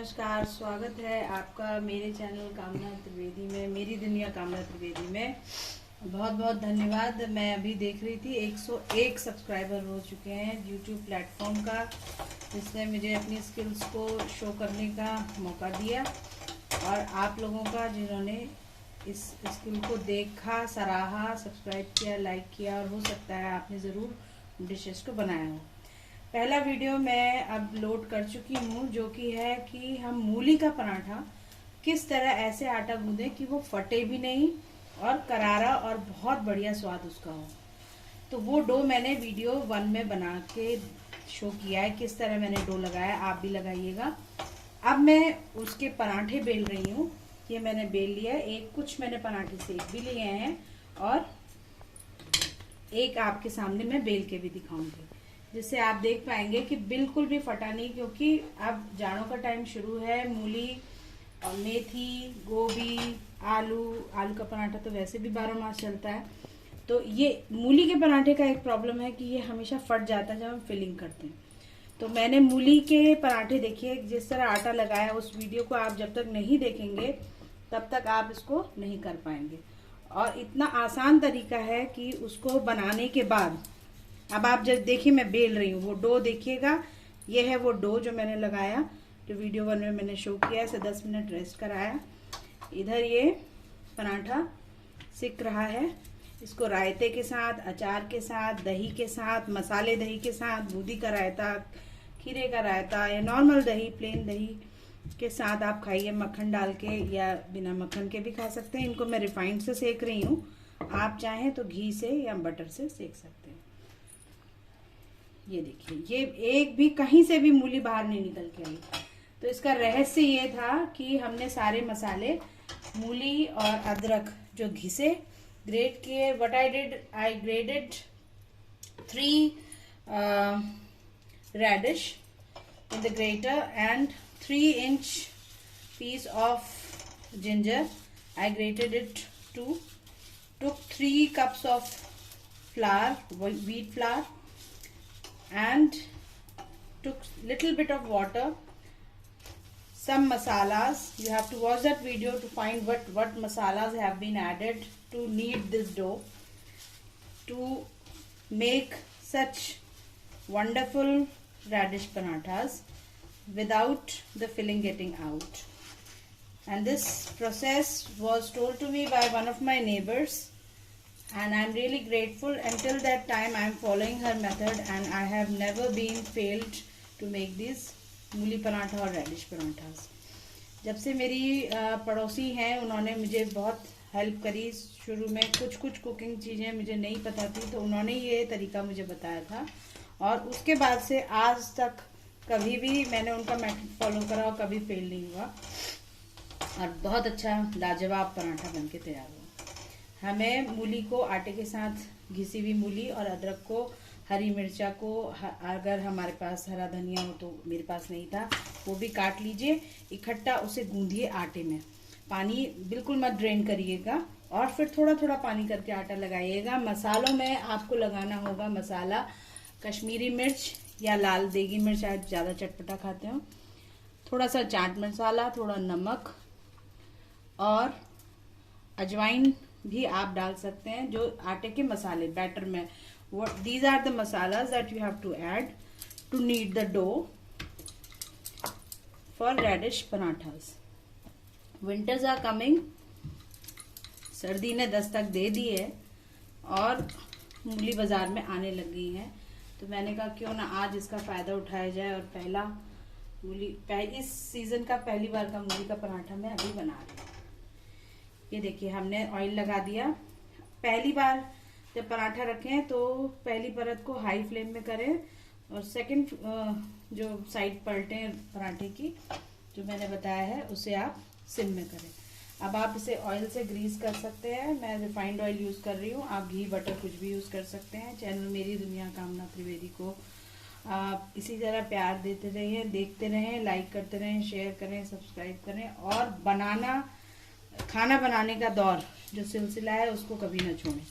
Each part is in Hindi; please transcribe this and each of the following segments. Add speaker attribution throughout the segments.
Speaker 1: नमस्कार, स्वागत है आपका मेरे चैनल कामना त्रिवेदी में, मेरी दुनिया कामना त्रिवेदी में। बहुत बहुत धन्यवाद। मैं अभी देख रही थी 101 सब्सक्राइबर हो चुके हैं यूट्यूब प्लेटफॉर्म का, जिसने मुझे अपनी स्किल्स को शो करने का मौका दिया, और आप लोगों का जिन्होंने इस स्किल को देखा, सराहा, सब्सक्राइब किया, लाइक किया, और हो सकता है आपने ज़रूर डिशेस को बनाया हो। पहला वीडियो मैं अपलोड कर चुकी हूँ, जो कि है कि हम मूली का पराठा किस तरह ऐसे आटा गूंदें कि वो फटे भी नहीं और करारा और बहुत बढ़िया स्वाद उसका हो। तो वो डो मैंने वीडियो 1 में बना के शो किया है, किस तरह मैंने डो लगाया, आप भी लगाइएगा। अब मैं उसके पराठे बेल रही हूँ। ये मैंने बेल लिया है, कुछ मैंने पराठे सेक भी लिए हैं, और एक आपके सामने मैं बेल के भी दिखाऊंगी, जिससे आप देख पाएंगे कि बिल्कुल भी फटा नहीं, क्योंकि अब जाड़ों का टाइम शुरू है। मूली और मेथी, गोभी, आलू का पराठा तो वैसे भी 12 मास चलता है। तो ये मूली के पराठे का एक प्रॉब्लम है कि ये हमेशा फट जाता है जब हम फिलिंग करते हैं। तो मैंने मूली के पराठे, देखिए जिस तरह आटा लगाया, उस वीडियो को आप जब तक नहीं देखेंगे तब तक आप इसको नहीं कर पाएंगे। और इतना आसान तरीका है कि उसको बनाने के बाद, अब आप जब देखिए मैं बेल रही हूँ, वो डो देखिएगा। ये है वो डो जो मैंने लगाया, जो वीडियो 1 में मैंने शो किया, इसे 10 मिनट रेस्ट कराया। इधर ये पराठा सिक रहा है। इसको रायते के साथ, अचार के साथ, दही के साथ, मसाले दही के साथ, बूंदी का रायता, खीरे का रायता, या नॉर्मल दही, प्लेन दही के साथ आप खाइए, मक्खन डाल के या बिना मक्खन के भी खा सकते हैं। इनको मैं रिफाइंड से सेक रही हूँ, आप चाहें तो घी से या बटर से सेक सकते हैं। ये देखिए, ये एक भी कहीं से भी मूली बाहर नहीं निकल के आई। तो इसका रहस्य ये था कि हमने सारे मसाले, मूली और अदरक जो घिसे, ग्रेट किए। What I did, I grated 3 radish in the grater and 3-inch piece of ginger. I grated it too. Took 3 cups of flour, wheat flour, and took little bit of water, some masalas. You have to watch that video to find what masalas have been added to knead this dough to make such wonderful radish parathas without the filling getting out. And this process was told to me by one of my neighbors, and I'm really grateful. Until that time I'm following her method, and I have never been failed to make these मूली पराठा और रेडिश पराठास। जब से मेरी पड़ोसी हैं, उन्होंने मुझे बहुत हेल्प करी। शुरू में कुछ कुकिंग चीज़ें मुझे नहीं पता थी, तो उन्होंने ये तरीका मुझे बताया था, और उसके बाद से आज तक कभी भी मैंने उनका मेथड फॉलो करा और कभी फेल नहीं हुआ, और बहुत अच्छा लाजवाब पराठा बनके तैयार हुआ। हमें मूली को आटे के साथ, घिसी हुई मूली और अदरक को, हरी मिर्चा को, अगर हमारे पास हरा धनिया हो तो, मेरे पास नहीं था, वो भी काट लीजिए। इकट्ठा उसे गूंदिए आटे में, पानी बिल्कुल मत ड्रेन करिएगा, और फिर थोड़ा थोड़ा पानी करके आटा लगाइएगा। मसालों में आपको लगाना होगा मसाला कश्मीरी मिर्च या लाल देगी मिर्च, आप ज़्यादा चटपटा खाते हो, थोड़ा सा चाट मसाला, थोड़ा नमक, और अजवाइन भी आप डाल सकते हैं, जो आटे के मसाले बैटर में। These are the masalas that you have to add to knead the dough for radish parathas. Winters are coming. सर्दी ने दस्तक दे दी है और मूली बाजार में आने लग गई है, तो मैंने कहा क्यों ना आज इसका फायदा उठाया जाए, और इस सीजन का पहली बार का मूली का पराठा मैं अभी बना रही हूँ। ये देखिए, हमने ऑयल लगा दिया। पहली बार जब पराठा रखें तो पहली परत को हाई फ्लेम में करें, और सेकंड जो साइड पलटें पराठे की, जो मैंने बताया है, उसे आप सिम में करें। अब आप इसे ऑयल से ग्रीस कर सकते हैं। मैं रिफाइंड ऑयल यूज़ कर रही हूँ, आप घी, बटर कुछ भी यूज़ कर सकते हैं। चैनल मेरी दुनिया कामना त्रिवेदी को आप इसी तरह प्यार देते रहें, देखते रहें, लाइक करते रहें, शेयर करें, सब्सक्राइब करें, और खाना बनाने का दौर जो सिलसिला है उसको कभी ना छोड़ें।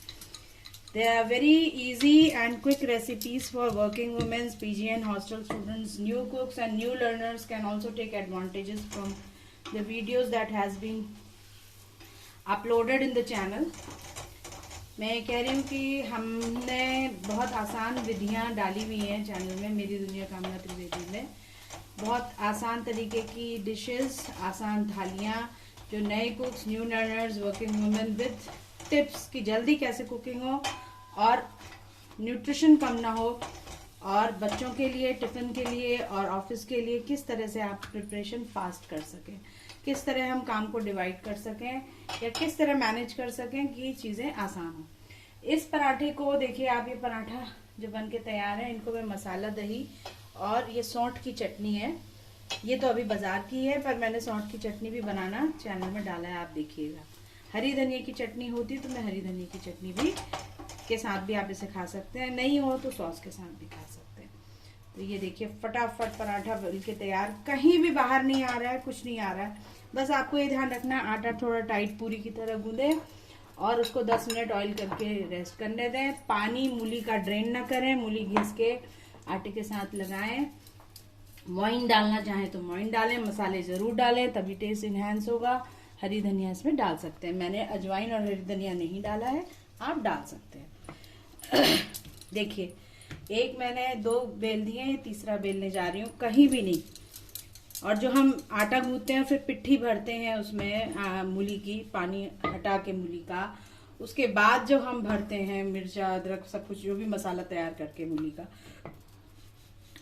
Speaker 1: They are very easy and quick recipes for working women, PG and hostel students. New cooks and new learners can also take advantages from the videos that has been uploaded in the channel. मैं कह रही हूँ कि हमने बहुत आसान विधियाँ डाली हुई हैं चैनल में, मेरी दुनिया कामना त्रिवेदी में। बहुत आसान तरीके की डिशेस, आसान थालियाँ, जो नए कुक्स, new learners, working women, with tips कि जल्दी कैसे कुकिंग हो और न्यूट्रिशन कम ना हो, और बच्चों के लिए, टिफ़िन के लिए और ऑफिस के लिए किस तरह से आप प्रिपरेशन फास्ट कर सकें, किस तरह हम काम को डिवाइड कर सकें या किस तरह मैनेज कर सकें कि चीज़ें आसान हो। इस पराठे को देखिए आप, ये पराठा जो बन के तैयार है, इनको मैं मसाला दही और ये सौंठ की चटनी है, ये तो अभी बाजार की है, पर मैंने सौंठ की चटनी भी बनाना चैनल में डाला है, आप देखिएगा। हरी धनिया की चटनी होती तो मैं हरी धनिया की चटनी भी के साथ भी आप इसे खा सकते हैं, नहीं हो तो सॉस के साथ भी खा सकते हैं। तो ये देखिए फटाफट पराठा बन के तैयार, कहीं भी बाहर नहीं आ रहा है, कुछ नहीं आ रहा है। बस आपको ये ध्यान रखना है आटा थोड़ा टाइट पूरी की तरह गूंदे और उसको 10 मिनट ऑयल करके रेस्ट करने दें। पानी मूली का ड्रेन ना करें, मूली घिस के आटे के साथ लगाएं। मोइन डालना चाहें तो मोइन डालें, मसाले ज़रूर डालें तभी टेस्ट इन्हेंस होगा। हरी धनिया इसमें डाल सकते हैं, मैंने अजवाइन और हरी धनिया नहीं डाला है, आप डाल सकते हैं। देखिए एक मैंने 2 बेल दिए हैं, तीसरा बेलने जा रही हूँ, कहीं भी नहीं। और जो हम आटा गूंथते हैं फिर पिट्ठी भरते हैं उसमें मूली की, पानी हटा के मूली का, उसके बाद जो हम भरते हैं मिर्चा अदरक सब कुछ जो भी मसाला तैयार करके मूली का,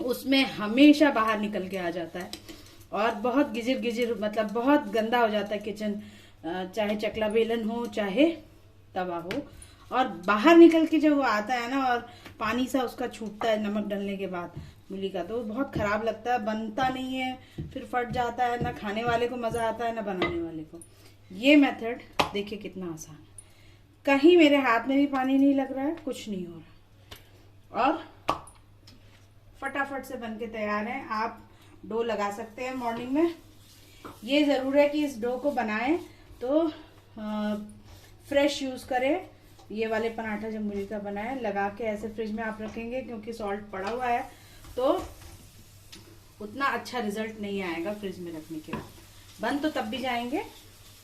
Speaker 1: उसमें हमेशा बाहर निकल के आ जाता है और बहुत गिजिर गिजिर, मतलब बहुत गंदा हो जाता है किचन, चाहे चकला बेलन हो चाहे तवा हो, और बाहर निकल के जब वो आता है ना और पानी सा उसका छूटता है नमक डालने के बाद मूली का, तो बहुत खराब लगता है, बनता नहीं है, फिर फट जाता है, ना खाने वाले को मजा आता है ना बनाने वाले को। ये मेथड देखिए कितना आसान है, कहीं मेरे हाथ में भी पानी नहीं लग रहा है, कुछ नहीं हो रहा और फटाफट से बन के तैयार है। आप डो लगा सकते हैं मॉर्निंग में। ये ज़रूर है कि इस डो को बनाएं तो फ्रेश यूज़ करें। ये वाले पराठा जब मूली का बनाए लगा के ऐसे फ्रिज में आप रखेंगे, क्योंकि सॉल्ट पड़ा हुआ है तो उतना अच्छा रिजल्ट नहीं आएगा फ्रिज में रखने के बाद। बन तो तब भी जाएंगे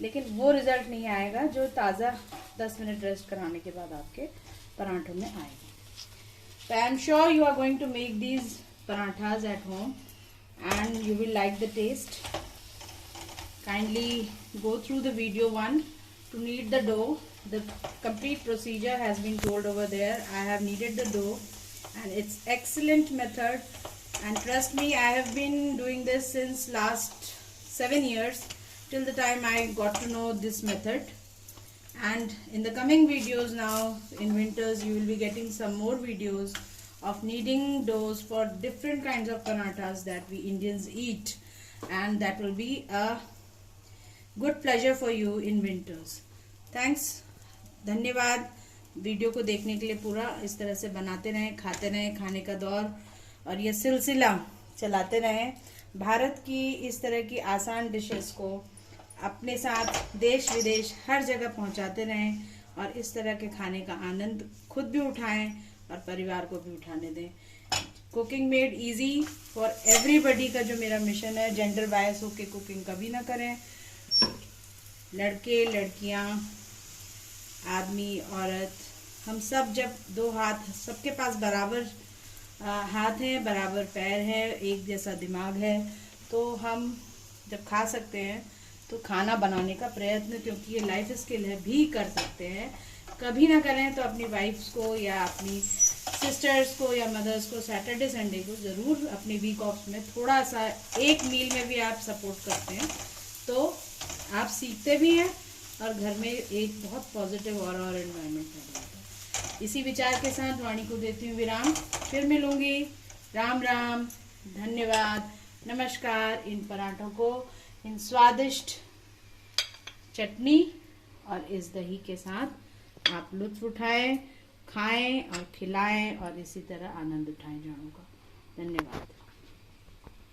Speaker 1: लेकिन वो रिजल्ट नहीं आएगा जो ताज़ा 10 मिनट रेस्ट कराने के बाद आपके पराठों में आएगा। So I am sure you are going to make these parathas at home and you will like the taste. Kindly go through the video 1 to knead the dough. The complete procedure has been told over there. I have kneaded the dough and it's excellent method, and trust me, I have been doing this since last 7 years till the time I got to know this method. And in the coming videos now in winters you will be getting some more videos of kneading doughs for different kinds of parathas that we Indians eat, and that will be a good pleasure for you in winters. Thanks, धन्यवाद वीडियो को देखने के लिए। पूरा इस तरह से बनाते रहें, खाते रहें, खाने का दौर और ये सिलसिला चलाते रहें। भारत की इस तरह की आसान डिशेस को अपने साथ देश विदेश हर जगह पहुंचाते रहें और इस तरह के खाने का आनंद खुद भी उठाएं और परिवार को भी उठाने दें। Cooking made easy for everybody का जो मेरा मिशन है, जेंडर बायस होके कुकिंग कभी ना करें। लड़के लड़कियां, आदमी औरत, हम सब जब 2 हाथ, सबके पास बराबर हाथ हैं, बराबर पैर है, एक जैसा दिमाग है, तो हम जब खा सकते हैं तो खाना बनाने का प्रयत्न, क्योंकि ये लाइफ स्किल है, भी कर सकते हैं। कभी ना करें तो अपनी वाइफ्स को या अपनी सिस्टर्स को या मदर्स को सैटरडे संडे को ज़रूर अपने वीक ऑफ में थोड़ा सा एक मील में भी आप सपोर्ट करते हैं तो आप सीखते भी हैं और घर में एक बहुत पॉजिटिव और एनवायरनमेंट बन जाता है। इसी विचार के साथ वाणी को देती हूँ विराम, फिर मिलूंगी। राम राम, धन्यवाद, नमस्कार। इन पराठों को, इन स्वादिष्ट चटनी और इस दही के साथ आप लुत्फ उठाएं, खाएं और खिलाएं और इसी तरह आनंद उठाएं जाड़ों का। धन्यवाद।